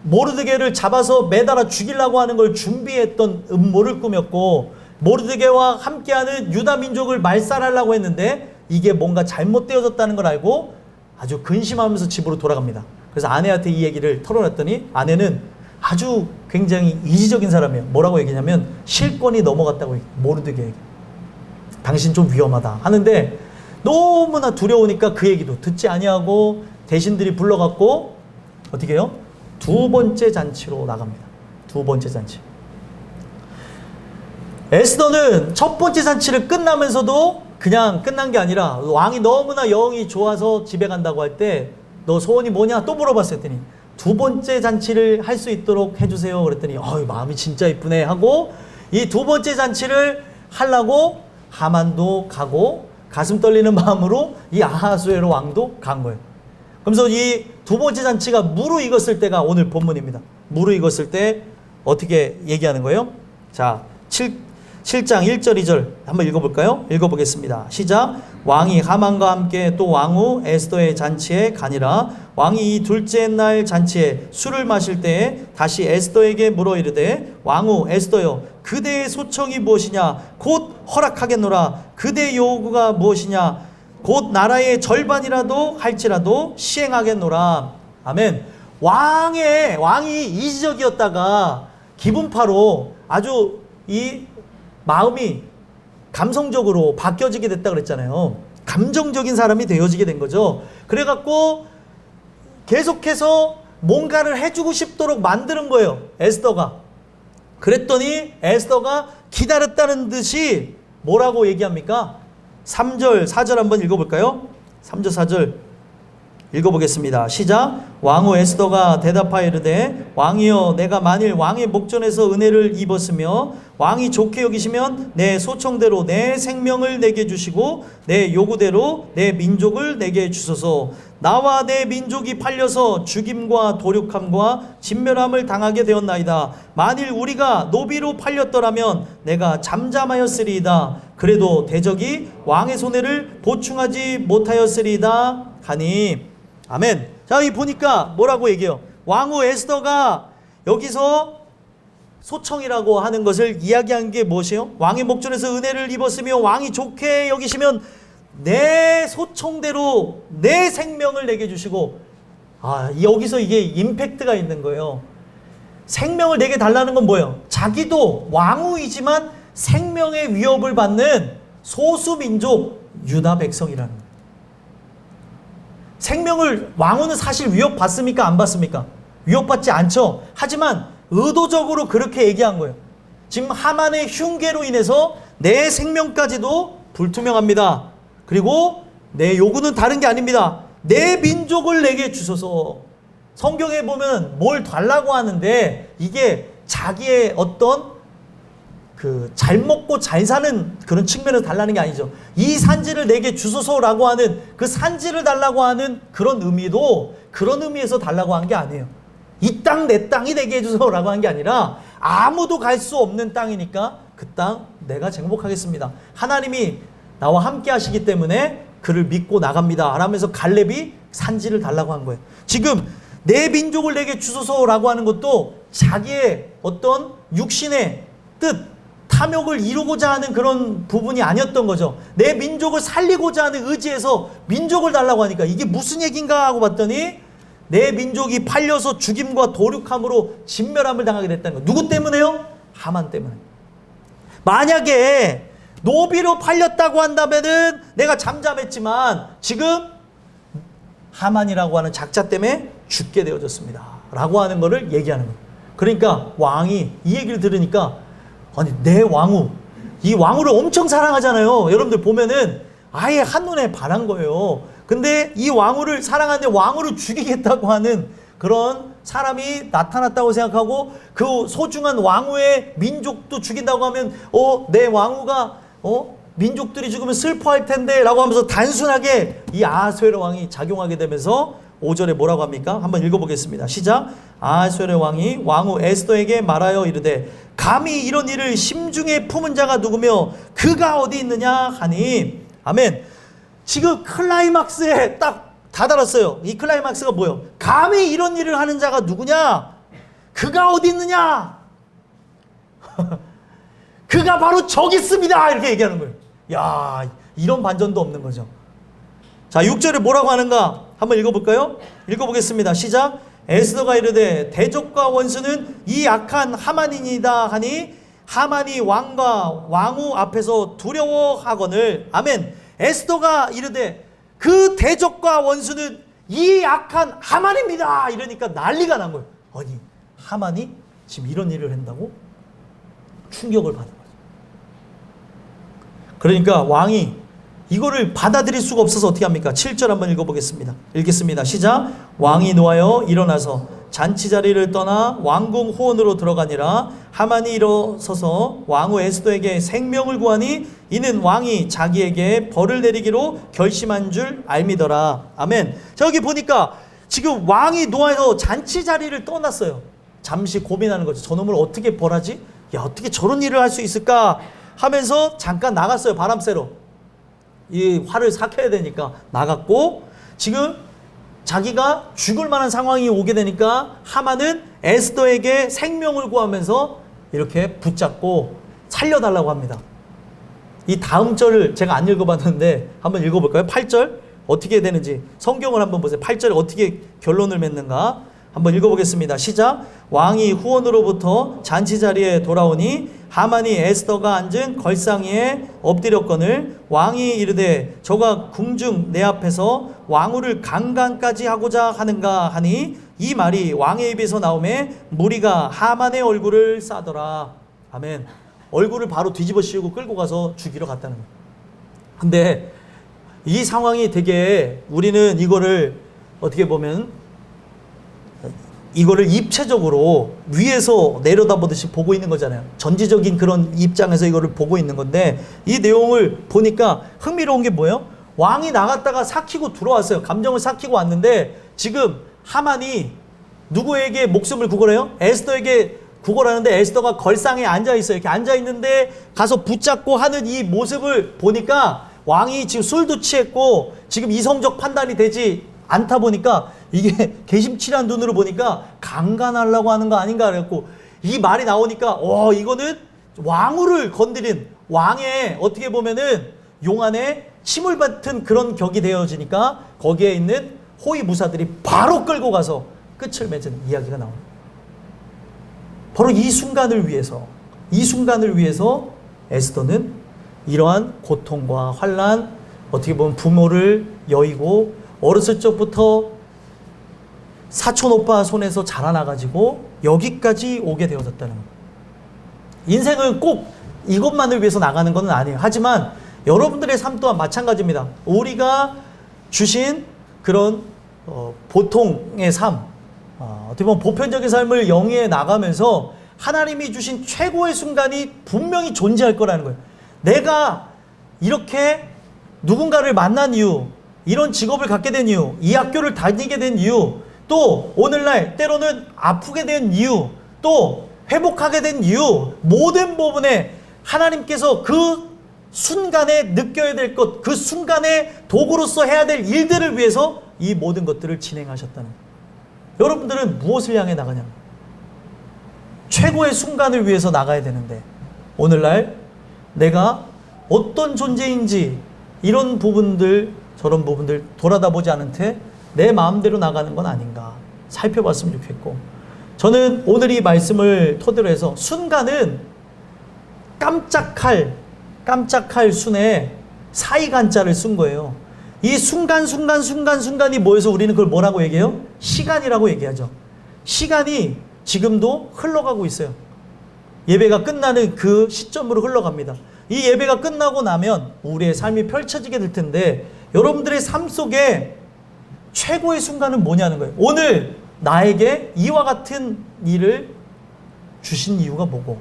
모르드게를 잡아서 매달아 죽이려고 하는 걸 준비했던 음모를 꾸몄고, 모르드게와 함께하는 유다 민족을 말살하려고 했는데 이게 뭔가 잘못되어졌다는 걸 알고 아주 근심하면서 집으로 돌아갑니다. 그래서 아내한테 이 얘기를 털어놨더니 아내는 아주 굉장히 이지적인 사람이에요. 뭐라고 얘기냐면 실권이 넘어갔다고 얘기해요. 모르드게에게. 당신 좀 위험하다 하는데 너무나 두려우니까 그 얘기도 듣지 아니하고 대신들이 불러갖고 어떻게 해요? 두 번째 잔치로 나갑니다. 두 번째 잔치. 에스더는 첫 번째 잔치를 끝나면서도 그냥 끝난 게 아니라 왕이 너무나 영이 좋아서 집에 간다고 할 때 너 소원이 뭐냐? 또 물어봤어요. 했더니 두 번째 잔치를 할 수 있도록 해주세요. 그랬더니 마음이 진짜 이쁘네 하고 이 두 번째 잔치를 하려고 하만도 가고 가슴 떨리는 마음으로 이 아하수에로 왕도 간 거예요. 그러면서 이 두 번째 잔치가 무르익었을 때가 오늘 본문입니다. 무르익었을 때 어떻게 얘기하는 거예요? 자, 7장 1절 2절 한번 읽어볼까요? 읽어보겠습니다. 시작. 왕이 하만과 함께 또 왕후 에스더의 잔치에 가니라. 왕이 이 둘째 날 잔치에 술을 마실 때에 다시 에스더에게 물어 이르되 왕후 에스더여, 그대의 소청이 무엇이냐? 곧 허락하겠노라. 그대의 요구가 무엇이냐? 곧 나라의 절반이라도 할지라도 시행하겠노라. 아멘. 왕이 이지적이었다가 기분파로 아주 이 마음이 감성적으로 바뀌어지게 됐다 그랬잖아요. 감정적인 사람이 되어지게 된 거죠. 그래갖고 계속해서 뭔가를 해주고 싶도록 만드는 거예요, 에스더가. 그랬더니 에스더가 기다렸다는 듯이 뭐라고 얘기합니까? 3절 4절 한번 읽어볼까요? 3절 4절 읽어보겠습니다. 시작. 왕후 에스더가 대답하여 이르되 왕이여, 내가 만일 왕의 목전에서 은혜를 입었으며 왕이 좋게 여기시면 내 소청대로 내 생명을 내게 주시고 내 요구대로 내 민족을 내게 주소서. 나와 내 민족이 팔려서 죽임과 도륙함과 진멸함을 당하게 되었나이다. 만일 우리가 노비로 팔렸더라면 내가 잠잠하였으리이다. 그래도 대적이 왕의 손해를 보충하지 못하였으리이다 하니. 아멘. 자, 여기 보니까 뭐라고 얘기해요? 왕후 에스더가 여기서 소청이라고 하는 것을 이야기한 게 무엇이에요? 왕의 목전에서 은혜를 입었으며 왕이 좋게 여기시면 내 소청대로 내 생명을 내게 주시고, 여기서 이게 임팩트가 있는 거예요. 생명을 내게 달라는 건 뭐예요? 자기도 왕후이지만 생명의 위협을 받는 소수민족 유다 백성이라는 거예요. 생명을, 왕후는 사실 위협받습니까? 안 받습니까? 위협받지 않죠. 하지만 의도적으로 그렇게 얘기한 거예요. 지금 하만의 흉계로 인해서 내 생명까지도 불투명합니다. 그리고 내 요구는 다른 게 아닙니다. 내 민족을 내게 주소서. 성경에 보면 뭘 달라고 하는데 이게 자기의 어떤 잘 먹고 잘 사는 그런 측면에서 달라는 게 아니죠. 이 산지를 내게 주소서라고 하는 그 산지를 달라고 하는 그런 의미도 그런 의미에서 달라고 한 게 아니에요. 이 땅 내 땅이 되게 해주소서라고 한 게 아니라 아무도 갈 수 없는 땅이니까 그 땅 내가 정복하겠습니다. 하나님이 나와 함께 하시기 때문에 그를 믿고 나갑니다 라면서 갈렙이 산지를 달라고 한 거예요. 지금 내 민족을 내게 주소서라고 하는 것도 자기의 어떤 육신의 뜻, 탐욕을 이루고자 하는 그런 부분이 아니었던 거죠. 내 민족을 살리고자 하는 의지에서 민족을 달라고 하니까 이게 무슨 얘기인가 하고 봤더니 내 민족이 팔려서 죽임과 도륙함으로 진멸함을 당하게 됐다는 거예요. 누구 때문에요? 하만 때문에. 만약에 노비로 팔렸다고 한다면은 내가 잠잠했지만 지금 하만이라고 하는 작자 때문에 죽게 되어졌습니다 라고 하는 거를 얘기하는 거예요. 그러니까 왕이 이 얘기를 들으니까 아니 내 왕후, 이 왕후를 엄청 사랑하잖아요. 여러분들 보면은 아예 한눈에 반한 거예요. 근데 이 왕후를 사랑하는데 왕후를 죽이겠다고 하는 그런 사람이 나타났다고 생각하고 그 소중한 왕후의 민족도 죽인다고 하면 내 왕후가 민족들이 죽으면 슬퍼할 텐데 라고 하면서 단순하게 이 아하수에로 왕이 작용하게 되면서 5절에 뭐라고 합니까? 한번 읽어보겠습니다. 시작. 아하수에로 왕이 왕후 에스더에게 말하여 이르되 감히 이런 일을 심중에 품은 자가 누구며 그가 어디 있느냐 하니. 아멘. 지금 클라이막스에 딱 다다랐어요. 이 클라이막스가 뭐예요? 감히 이런 일을 하는 자가 누구냐? 그가 어디 있느냐? 그가 바로 저기 있습니다 이렇게 얘기하는 거예요. 야, 이런 반전도 없는 거죠. 자, 6절에 뭐라고 하는가 한번 읽어볼까요? 읽어보겠습니다. 시작. 에스더가 이르되 대적과 원수는 이 악한 하만이니이다 하니 하만이 왕과 왕후 앞에서 두려워하거늘. 아멘. 에스더가 이르되 그 대적과 원수는 이 악한 하만입니다 이러니까 난리가 난 거예요. 아니 하만이 지금 이런 일을 한다고? 충격을 받은 거죠. 그러니까 왕이 이거를 받아들일 수가 없어서 어떻게 합니까? 7절 한번 읽어보겠습니다. 읽겠습니다. 시작. 왕이 노하여 일어나서 잔치 자리를 떠나 왕궁 호원으로 들어가니라. 하만이 일어서서 왕후 에스더에게 생명을 구하니 이는 왕이 자기에게 벌을 내리기로 결심한 줄 알미더라. 아멘. 저기 보니까 지금 왕이 노하여서 잔치 자리를 떠났어요. 잠시 고민하는 거죠. 저놈을 어떻게 벌하지? 야, 어떻게 저런 일을 할 수 있을까 하면서 잠깐 나갔어요. 바람 쐬러. 이 화를 삭혀야 되니까 나갔고, 지금 자기가 죽을 만한 상황이 오게 되니까 하만은 에스더에게 생명을 구하면서 이렇게 붙잡고 살려달라고 합니다. 이 다음 절을 제가 안 읽어봤는데 한번 읽어볼까요? 8절 어떻게 되는지 성경을 한번 보세요. 8절에 어떻게 결론을 맺는가 한번 읽어보겠습니다. 시작. 왕이 후원으로부터 잔치 자리에 돌아오니 하만이 에스더가 앉은 걸상 위에 엎드렸거늘 왕이 이르되 저가 궁중 내 앞에서 왕후를 강간까지 하고자 하는가 하니 이 말이 왕의 입에서 나오매 무리가 하만의 얼굴을 싸더라. 아멘. 얼굴을 바로 뒤집어 씌우고 끌고 가서 죽이러 갔다는 거예요. 근데 이 상황이 되게 우리는 이거를 어떻게 보면 이거를 입체적으로 위에서 내려다보듯이 보고 있는 거잖아요. 전지적인 그런 입장에서 이거를 보고 있는 건데 이 내용을 보니까 흥미로운 게 뭐예요? 왕이 나갔다가 삭히고 들어왔어요. 감정을 삭히고 왔는데 지금 하만이 누구에게 목숨을 구걸해요? 에스더에게 구걸하는데 에스더가 걸상에 앉아있어요. 이렇게 앉아있는데 가서 붙잡고 하는 이 모습을 보니까 왕이 지금 술도 취했고 지금 이성적 판단이 되지 않다 보니까 이게 개심치한 눈으로 보니까 강간하려고 하는 거 아닌가 그랬고 이 말이 나오니까 이거는 왕후를 건드린 왕의 어떻게 보면은 용안에 침을 뱉은 그런 격이 되어지니까 거기에 있는 호위무사들이 바로 끌고 가서 끝을 맺은 이야기가 나옵니다. 바로 이 순간을 위해서 에스더는 이러한 고통과 환난, 어떻게 보면 부모를 여의고 어렸을 적부터 사촌 오빠 손에서 자라나가지고 여기까지 오게 되어졌다는 거예요. 인생은 꼭 이것만을 위해서 나가는 건 아니에요. 하지만 여러분들의 삶 또한 마찬가지입니다. 우리가 주신 그런 보통의 삶, 어떻게 보면 보편적인 삶을 영위해 나가면서 하나님이 주신 최고의 순간이 분명히 존재할 거라는 거예요. 내가 이렇게 누군가를 만난 이유, 이런 직업을 갖게 된 이유, 이 학교를 다니게 된 이유, 또 오늘날 때로는 아프게 된 이유, 또 회복하게 된 이유, 모든 부분에 하나님께서 그 순간에 느껴야 될 것, 그 순간에 도구로서 해야 될 일들을 위해서 이 모든 것들을 진행하셨다는 거예요. 여러분들은 무엇을 향해 나가냐면 최고의 순간을 위해서 나가야 되는데 오늘날 내가 어떤 존재인지 이런 부분들 저런 부분들 돌아다 보지 않은 채 내 마음대로 나가는 건 아닌가 살펴봤으면 좋겠고, 저는 오늘 이 말씀을 토대로 해서 순간은 깜짝할 순에 사이간자를 쓴 거예요. 이 순간이 모여서 우리는 그걸 뭐라고 얘기해요? 시간이라고 얘기하죠. 시간이 지금도 흘러가고 있어요. 예배가 끝나는 그 시점으로 흘러갑니다. 이 예배가 끝나고 나면 우리의 삶이 펼쳐지게 될 텐데 여러분들의 삶 속에 최고의 순간은 뭐냐는 거예요. 오늘 나에게 이와 같은 일을 주신 이유가 뭐고,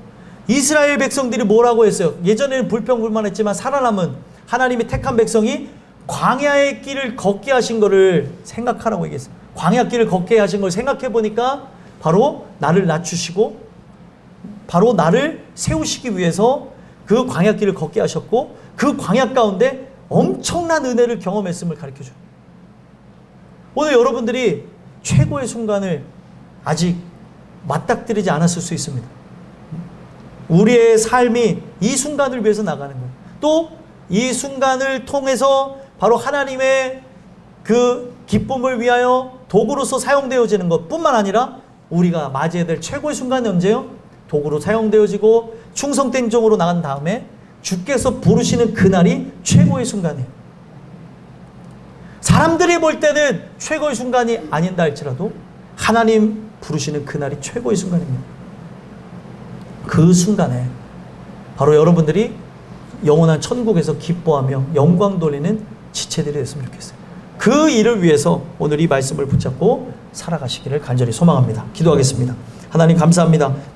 이스라엘 백성들이 뭐라고 했어요? 예전에는 불평불만했지만 살아남은 하나님이 택한 백성이 광야의 길을 걷게 하신 것을 생각하라고 얘기했어요. 광야 길을 걷게 하신 걸 생각해 보니까 바로 나를 낮추시고 바로 나를 세우시기 위해서 그 광야 길을 걷게 하셨고, 그 광야 가운데 엄청난 은혜를 경험했음을 가르쳐줘요. 오늘 여러분들이 최고의 순간을 아직 맞닥뜨리지 않았을 수 있습니다. 우리의 삶이 이 순간을 위해서 나가는 거예요. 또 이 순간을 통해서 바로 하나님의 그 기쁨을 위하여 도구로서 사용되어지는 것뿐만 아니라 우리가 맞이해야 될 최고의 순간이 언제요? 도구로 사용되어지고 충성된 종으로 나간 다음에 주께서 부르시는 그날이 최고의 순간이에요. 사람들이 볼 때는 최고의 순간이 아닌다 할지라도 하나님 부르시는 그날이 최고의 순간입니다. 그 순간에 바로 여러분들이 영원한 천국에서 기뻐하며 영광 돌리는 지체들이 됐으면 좋겠어요. 그 일을 위해서 오늘 이 말씀을 붙잡고 살아가시기를 간절히 소망합니다. 기도하겠습니다. 하나님 감사합니다.